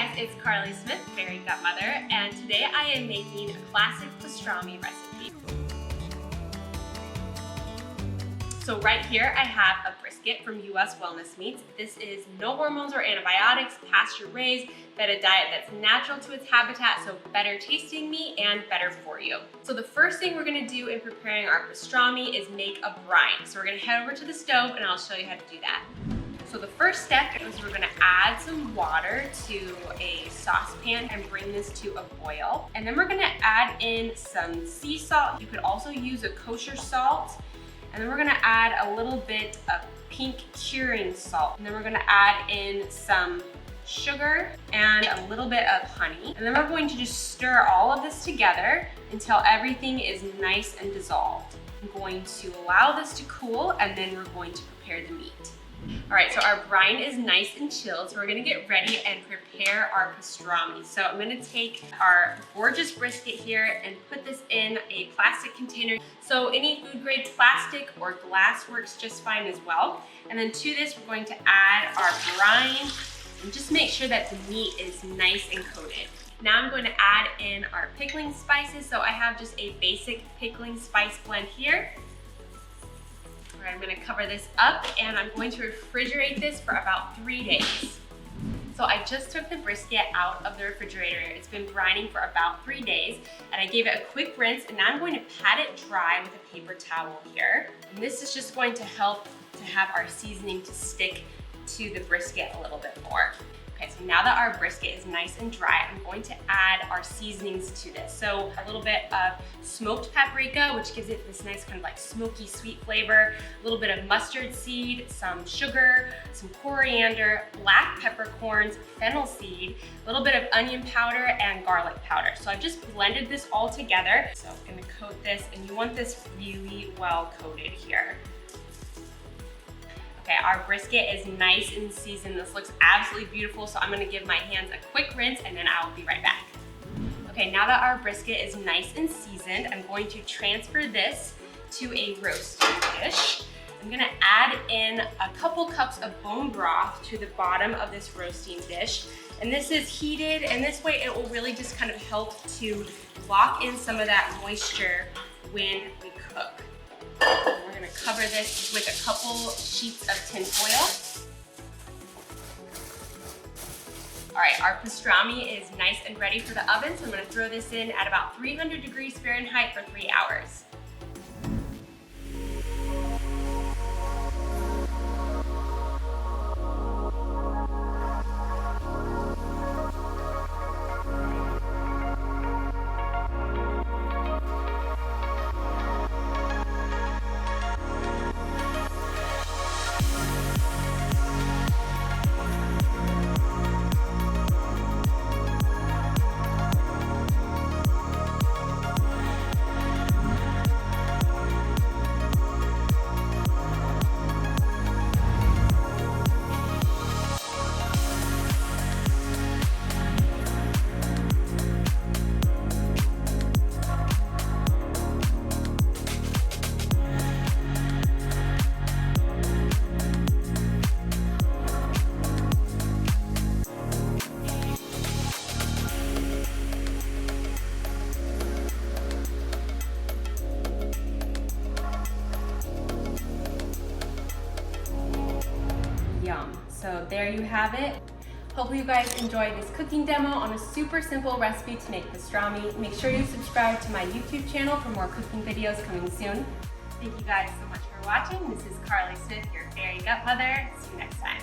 guys, it's Carley Smith, Fairy Gutmother, and today I am making a classic pastrami recipe. So right here I have a brisket from US Wellness Meats. This is no hormones or antibiotics, pasture raised, fed a diet that's natural to its habitat, so better tasting meat and better for you. So the first thing we're gonna do in preparing our pastrami is make a brine. So we're gonna head over to the stove and I'll show you how to do that. So the first step is we're gonna add some water to a saucepan and bring this to a boil. And then we're gonna add in some sea salt. You could also use a kosher salt. And then we're gonna add a little bit of pink curing salt. And then we're gonna add in some sugar and a little bit of honey. And then we're going to just stir all of this together until everything is nice and dissolved. I'm going to allow this to cool and then we're going to prepare the meat. All right, so our brine is nice and chilled, so we're gonna get ready and prepare our pastrami. So I'm gonna take our gorgeous brisket here and put this in a plastic container. So any food grade plastic or glass works just fine as well. And then to this, we're going to add our brine and just make sure that the meat is nice and coated. Now I'm going to add in our pickling spices. So I have just a basic pickling spice blend here. I'm gonna cover this up and I'm going to refrigerate this for about 3 days. So I just took the brisket out of the refrigerator. It's been brining for about 3 days and I gave it a quick rinse and now I'm going to pat it dry with a paper towel here. And this is just going to help to have our seasoning to stick to the brisket a little bit more. Okay, so now that our brisket is nice and dry, I'm going to add our seasonings to this. So a little bit of smoked paprika, which gives it this nice kind of like smoky sweet flavor, a little bit of mustard seed, some sugar, some coriander, black peppercorns, fennel seed, a little bit of onion powder and garlic powder. So I've just blended this all together. So I'm gonna coat this and you want this really well coated here. Okay, our brisket is nice and seasoned. This looks absolutely beautiful, so I'm gonna give my hands a quick rinse and then I'll be right back. Okay, now that our brisket is nice and seasoned, I'm going to transfer this to a roasting dish. I'm gonna add in a couple cups of bone broth to the bottom of this roasting dish. And this is heated, and this way it will really just kind of help to lock in some of that moisture when we cook. We're gonna cover this with a couple sheets of tin foil. All right, our pastrami is nice and ready for the oven, so I'm gonna throw this in at about 300 degrees Fahrenheit for 3 hours. So there you have it. Hopefully you guys enjoyed this cooking demo on a super simple recipe to make pastrami. Make sure you subscribe to my YouTube channel for more cooking videos coming soon. Thank you guys so much for watching. This is Carley Smith, your Fairy Gutmother. See you next time.